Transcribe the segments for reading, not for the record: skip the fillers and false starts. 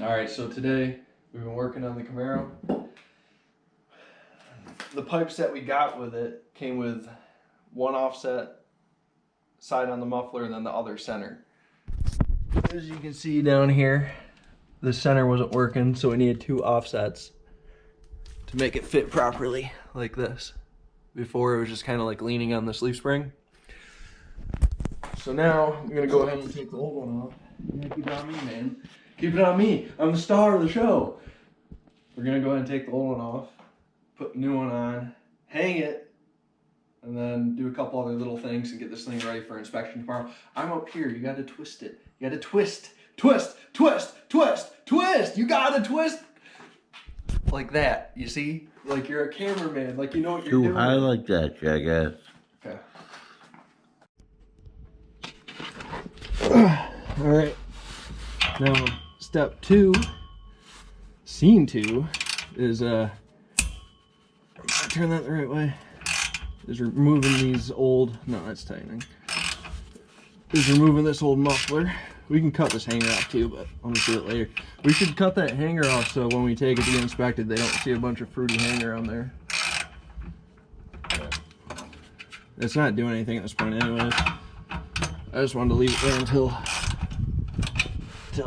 Alright, so today we've been working on the Camaro. The pipes that we got with it came with one offset side on the muffler and then the other center. As you can see down here, the center wasn't working, so we needed two offsets to make it fit properly, like this. Before it was just kind of like leaning on the sleeve spring. So now I'm gonna go ahead and take the old one off. Yeah, keep it on me, man. Keep it on me. I'm the star of the show. We're gonna go ahead and take the old one off, put the new one on, hang it, and then do a couple other little things and get this thing ready for inspection tomorrow. I'm up here. You gotta twist it. You gotta twist, twist, twist, twist, twist. You gotta twist like that. You see? Like you're a cameraman. Like you know what you're doing. I like that, jackass. Okay. All right. Now, step 2, scene 2, is turn that the right way. Is removing these old. No, that's tightening. Is removing this old muffler. We can cut this hanger off too, but let me see it later. We should cut that hanger off so when we take it to get inspected, they don't see a bunch of fruity hanger on there. It's not doing anything at this point anyways. I just wanted to leave it there until it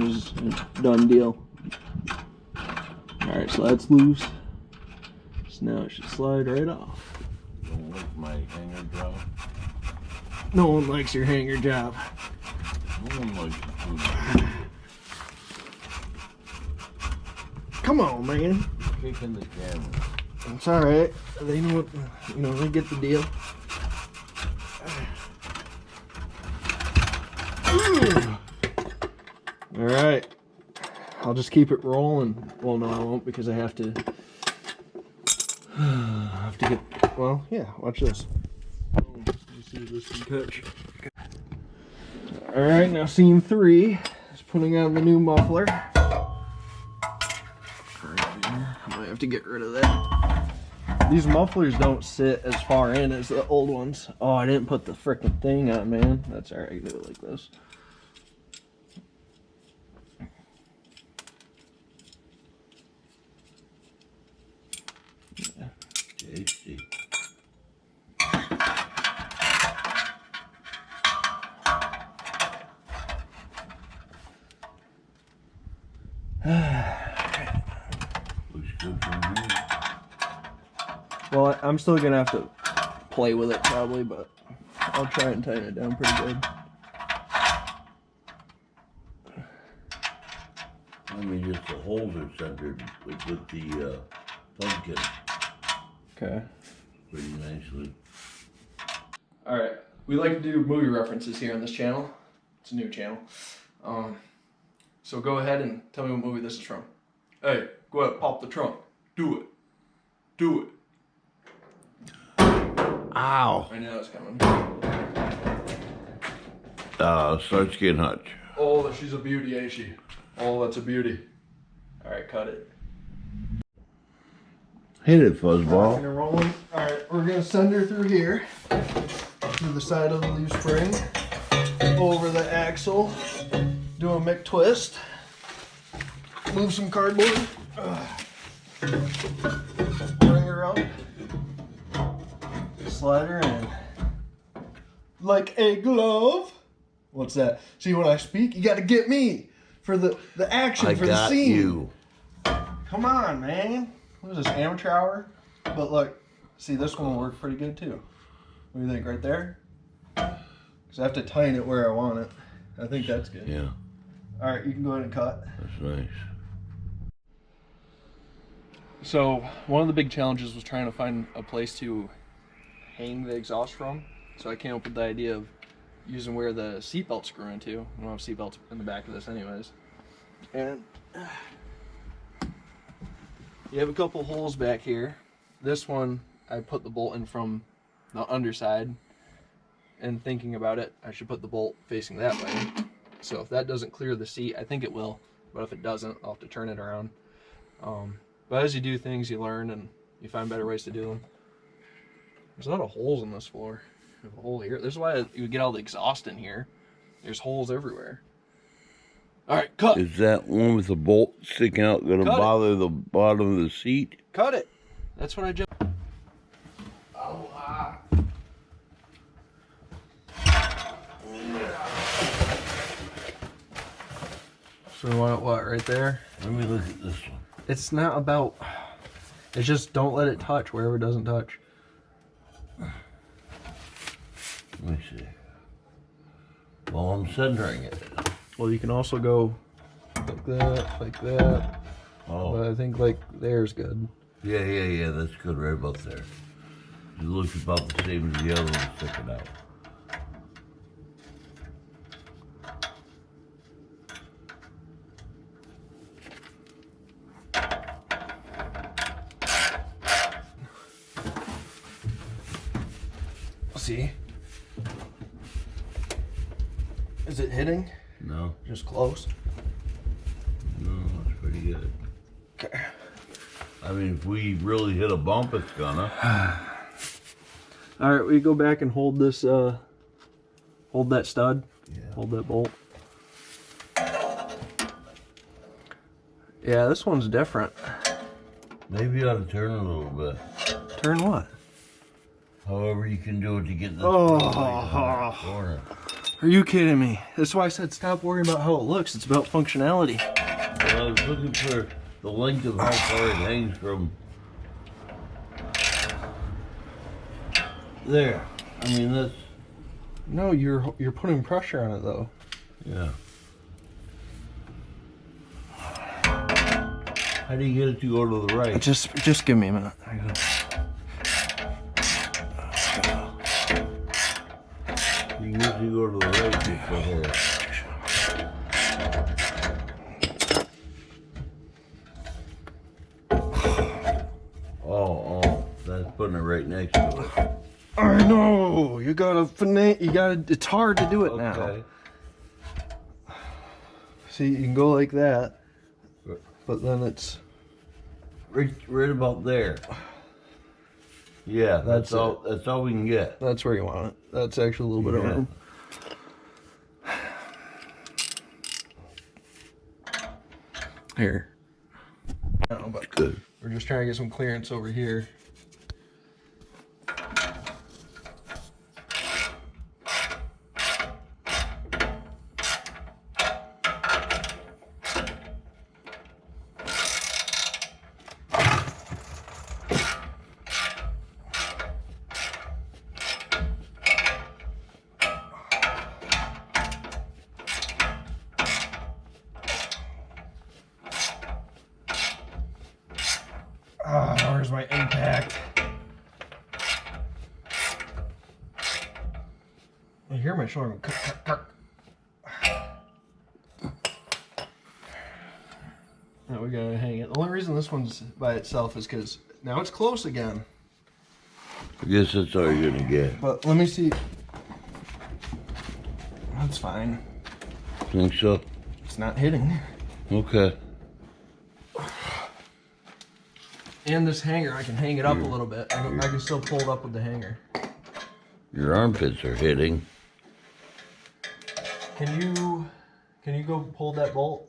was a done deal. Alright, so that's loose. So now it should slide right off. Don't like my hanger job. No one likes your hanger job. No one likes it. Come on, man. Kicking the camera. It's alright. They know what, they get the deal. Alright. I'll just keep it rolling. Well, no, I won't because I have to get, well, yeah, watch this. You see this catch. Alright, now scene 3 is putting on the new muffler. I might have to get rid of that. These mufflers don't sit as far in as the old ones. Oh, I didn't put the frickin' thing on, man. That's alright, do it like this. Yeah. Tasty. Looks good for me. Well, I'm still gonna have to play with it probably, but I'll try and tighten it down pretty good. I mean, just the holes are centered with the pumpkin Okay. pretty nicely. Alright, we like to do movie references here on this channel. It's a new channel. So go ahead and tell me what movie this is from. Hey, go ahead, pop the trunk. Do it. Do it. Ow! I knew that was coming. Starsky and Hutch. Oh, she's a beauty, ain't she? Oh, that's a beauty. Alright, cut it. Hit it, fuzzball. Gonna roll it. Alright, we're gonna send her through here. Through the side of the leaf spring. Over the axle. Do a McTwist. Move some cardboard. Bring her up. Slide her in. Like a glove. What's that? See, when I speak, you gotta get me for the action, for the scene. You. Come on, man. What is this, amateur hour? But look, see, this one will work pretty good too. What do you think, right there? Because I have to tighten it where I want it. I think that's good. Yeah. Alright, you can go ahead and cut. That's nice. So, one of the big challenges was trying to find a place to hang the exhaust from. So I came up with the idea of using where the seatbelts screw into. I don't have seatbelts in the back of this anyways. And you have a couple holes back here. This one, I put the bolt in from the underside. And thinking about it, I should put the bolt facing that way. So if that doesn't clear the seat, I think it will. But if it doesn't, I'll have to turn it around. But as you do things, you learn and you find better ways to do them. There's a lot of holes in this floor. There's a hole here. This is why you get all the exhaust in here. There's holes everywhere. All right, cut. Is that one with the bolt sticking out going to bother the bottom of the seat? Cut it. That's what I just. Oh, So you want it what, right there? Let me look at this one. It's not about. It's just don't let it touch wherever it doesn't touch. Let me see. Well, I'm centering it. Well, you can also go like that, like that. Oh. But I think like there's good. Yeah. That's good right about there. It looks about the same as the other one sticking out. See? Is it hitting? No. Just close? No, it's pretty good. Okay. I mean, if we really hit a bump, it's gonna. All right, we go back and hold this, hold that stud. Yeah. Hold that bolt. Yeah, this one's different. Maybe you ought to turn a little bit. Turn what? However you can do it to get this corner. Are you kidding me? That's why I said stop worrying about how it looks. It's about functionality. Well, I was looking for the length of how far it hangs from there. I mean, that's... No, you're putting pressure on it though. Yeah. How do you get it to go to the right? Just give me a minute. You can get it to go to the right just go ahead. Oh, that's putting it right next to it. I know. You gotta finesse. It's hard to do it now. See, you can go like that, but then it's right about there. Yeah, that's all. That's all we can get. That's where you want it. That's actually a little bit of room. Here. I don't know, but Good. we're just trying to get some clearance over here. Where's my impact? I hear my shoulder. Now we gotta hang it. The only reason this one's by itself is because now it's close again. I guess that's all you're gonna get. But let me see. That's fine. Think so? It's not hitting. Okay. And this hanger, I can hang it up a little bit. I can still pull it up with the hanger. Your armpits are hitting. Can you go pull that bolt?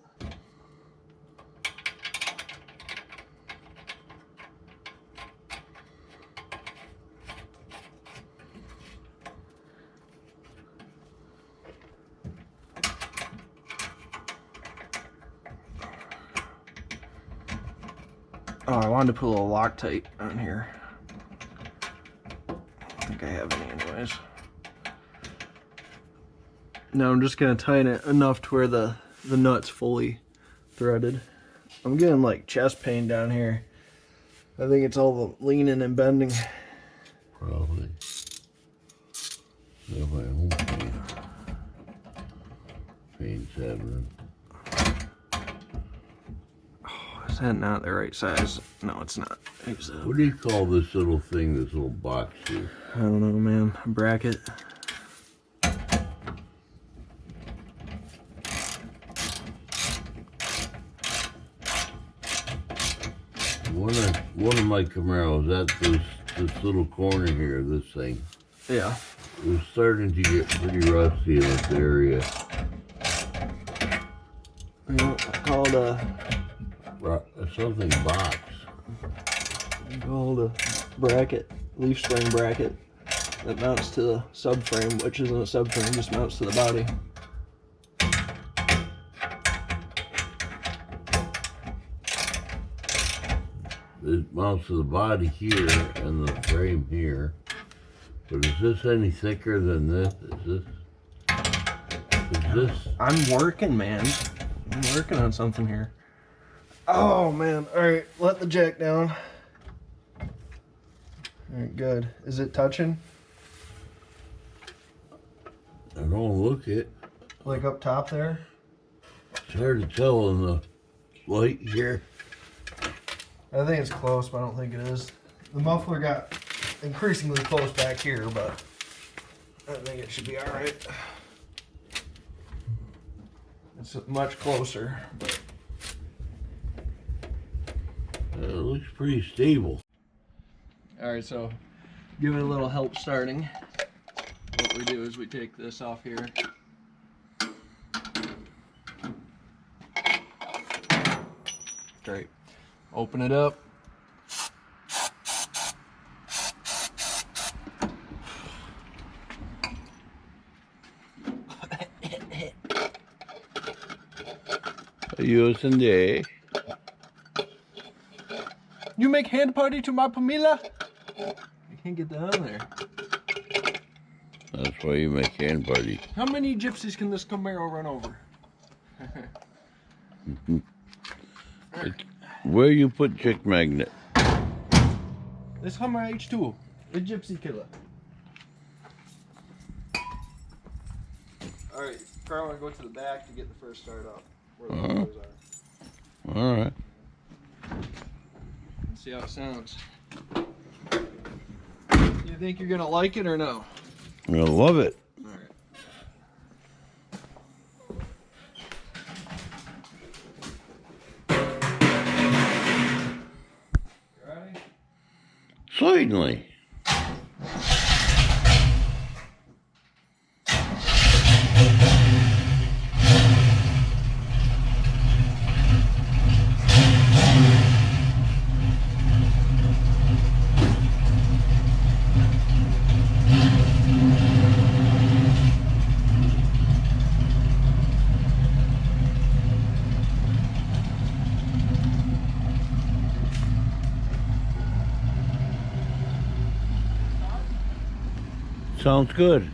Oh, I wanted to put a little Loctite on here. I think I have any anyways. Now I'm just gonna tighten it enough to where the nut's fully threaded. I'm getting like chest pain down here. I think it's all the leaning and bending. Probably. Yeah, my own pain. Pain's happening. Is that not the right size? No, it's not. What do you call this little thing, this little box here? I don't know, man. A bracket. One of my Camaros, that's this little corner here, this thing. Yeah. It was starting to get pretty rusty in this area. Called a something box. called a bracket, leaf spring bracket that mounts to the subframe, which isn't a subframe, just mounts to the body. It mounts to the body here and the frame here. But is this any thicker than this? Is this? I'm working, man. I'm working on something here. Oh, man. All right, let the jack down. All right, good. Is it touching? I don't look it. Like up top there? It's hard to tell in the light here. I think it's close, but I don't think it is. The muffler got increasingly close back here, but I think it should be all right. It's much closer, but It looks pretty stable. all right, so give it a little help starting. What we do is we take this off here. Great. Open it up. Using the You make hand party to my Pamela? I can't get that on there. That's why you make hand party. How many gypsies can this Camaro run over? Where you put chick magnet? This Hummer H2, the gypsy killer. All right, probably want to go to the back to get the first start off, where the motors are. All right. Let's see how it sounds. You think you're gonna like it or no? I love it. All right. You ready? Certainly. Sounds good.